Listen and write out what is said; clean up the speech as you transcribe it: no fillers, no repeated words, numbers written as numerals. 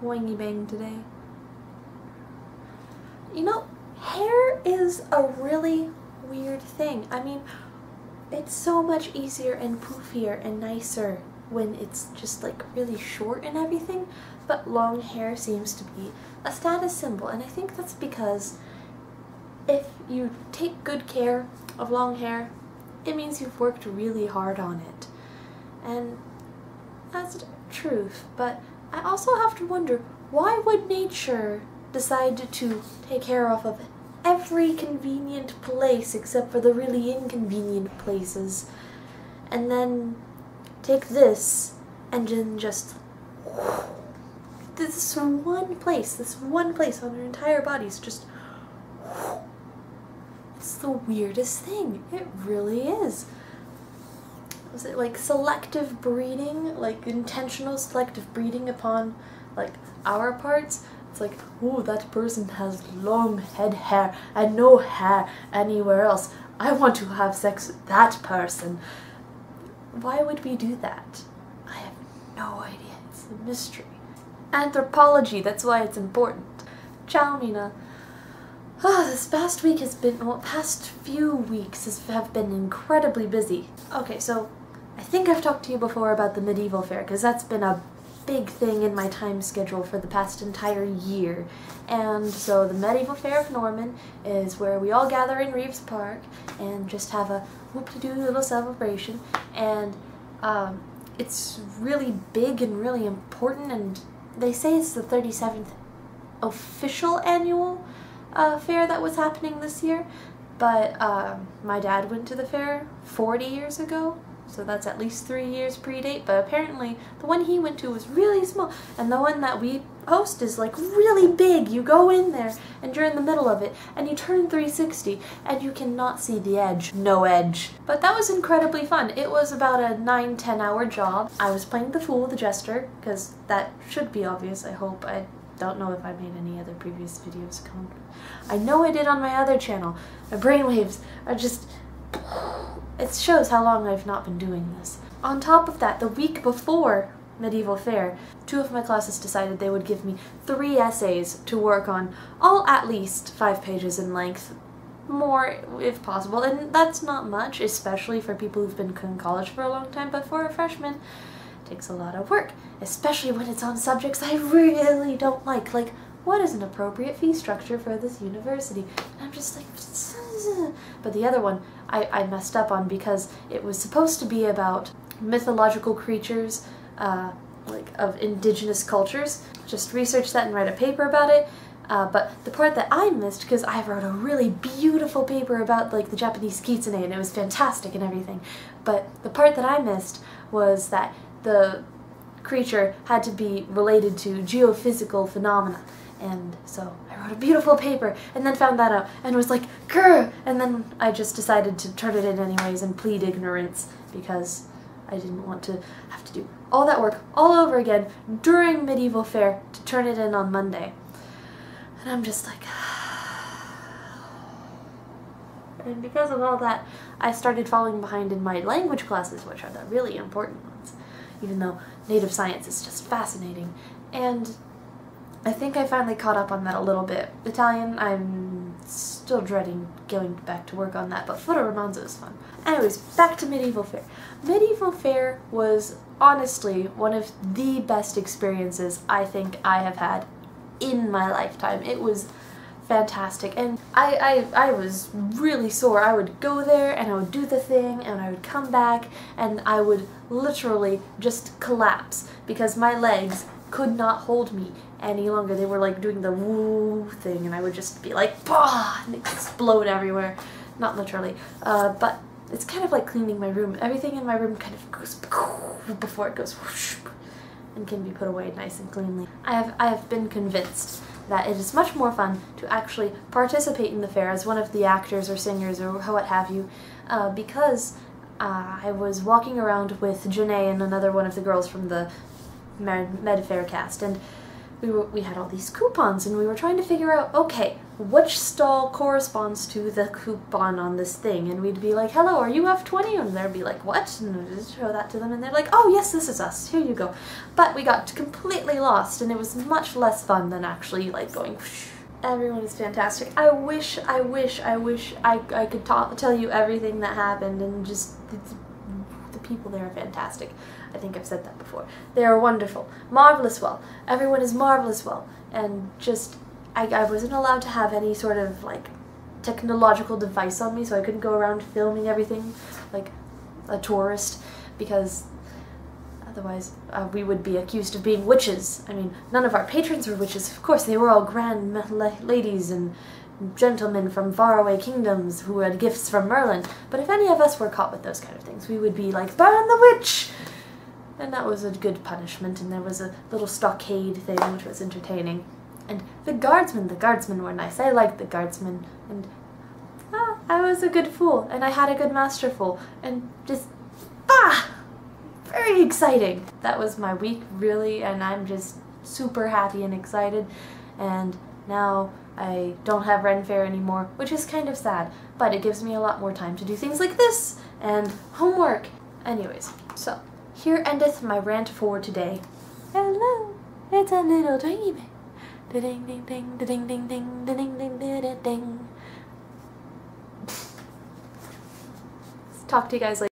wangy bang today. You know, hair is a really weird thing. I mean, it's so much easier and poofier and nicer when it's just like really short and everything, but long hair seems to be a status symbol, and I think that's because if you take good care of long hair, it means you've worked really hard on it. And that's the truth, but I also have to wonder, why would nature decide to take hair off of every convenient place except for the really inconvenient places, and then take this and then just this one place on her entire body is just, it's the weirdest thing. It really is. Was it like selective breeding, like intentional selective breeding upon like our parts? It's like, ooh, that person has long head hair and no hair anywhere else. I want to have sex with that person. Why would we do that? I have no idea. It's a mystery. Anthropology, that's why it's important. Ciao, Mina. This past week has been, well, past few weeks have been incredibly busy. Okay, so I think I've talked to you before about the Medieval Faire, because that's been a big thing in my time schedule for the past entire year. And so the Medieval Faire of Norman is where we all gather in Reeves Park and just have a whoop-de-doo little celebration, and it's really big and really important, and they say it's the 37th official annual fair that was happening this year, but my dad went to the fair 40 years ago, so that's at least 3 years predate, but apparently the one he went to was really small, and the one that we host is like really big. You go in there and you're in the middle of it and you turn 360 and you cannot see the edge. No edge. But that was incredibly fun. It was about a 9-10 hour job. I was playing the fool, the jester, because that should be obvious, I hope. I don't know if I made any other previous videos. I know I did on my other channel. My brainwaves are just... It shows how long I've not been doing this. On top of that, the week before Medieval Faire, 2 of my classes decided they would give me 3 essays to work on, all at least 5 pages in length, more if possible, and that's not much, especially for people who've been in college for a long time, but for a freshman, it takes a lot of work, especially when it's on subjects I really don't like what is an appropriate fee structure for this university? And I'm just like, but the other one I messed up on because it was supposed to be about mythological creatures, like of indigenous cultures. Just research that and write a paper about it. But the part that I missed, because I wrote a really beautiful paper about like the Japanese kitsune and it was fantastic and everything, but the part that I missed was that the creature had to be related to geophysical phenomena. And so I wrote a beautiful paper and then found that out and was like, grr! And then I just decided to turn it in anyways and plead ignorance because I didn't want to have to do all that work all over again during Medieval Faire to turn it in on Monday. And I'm just like... And because of all that, I started falling behind in my language classes, which are the really important ones, even though native science is just fascinating. And I think I finally caught up on that a little bit. Italian, I'm still dreading going back to work on that, but Footer Romanzo is fun. Anyways, back to Medieval Faire. Medieval Faire was honestly one of the best experiences I think I have had in my lifetime. It was fantastic, and I was really sore. I would go there and I would do the thing and I would come back and I would literally just collapse because my legs could not hold me any longer. They were like doing the woo thing and I would just be like, bah, and explode everywhere. Not literally, but it's kind of like cleaning my room. Everything in my room kind of goes before it goes whoosh, and can be put away nice and cleanly. I have been convinced that it is much more fun to actually participate in the fair as one of the actors or singers or what have you, because I was walking around with Janae and another one of the girls from the Med-Faire cast, and we had all these coupons and we were trying to figure out, okay, which stall corresponds to the coupon on this thing, and we'd be like, hello, are you F20? And they'd be like, what? And we'd just show that to them, and they're like, oh yes, this is us, here you go. But we got completely lost, and it was much less fun than actually like going whoosh. Everyone is fantastic. I wish I could tell you everything that happened, and just the people there are fantastic. I think I've said that before. They are wonderful. Marvelous well. Everyone is marvelous well. And just, I wasn't allowed to have any sort of like technological device on me, so I couldn't go around filming everything like a tourist, because otherwise we would be accused of being witches. I mean, none of our patrons were witches. Of course, they were all grand ladies and gentlemen from faraway kingdoms who had gifts from Merlin. But if any of us were caught with those kind of things, we would be like, burn the witch! And that was a good punishment, and there was a little stockade thing which was entertaining. And the guardsmen were nice. I liked the guardsmen, and I was a good fool, and I had a good masterful, and just, very exciting. That was my week, really, and I'm just super happy and excited, and now I don't have Ren Fair anymore, which is kind of sad, but it gives me a lot more time to do things like this, and homework. Anyways, so, here endeth my rant for today. Hello, it's a little dream. Da-ding ding ding, da-ding ding ding, da-ding ding ding ding. Talk to you guys later.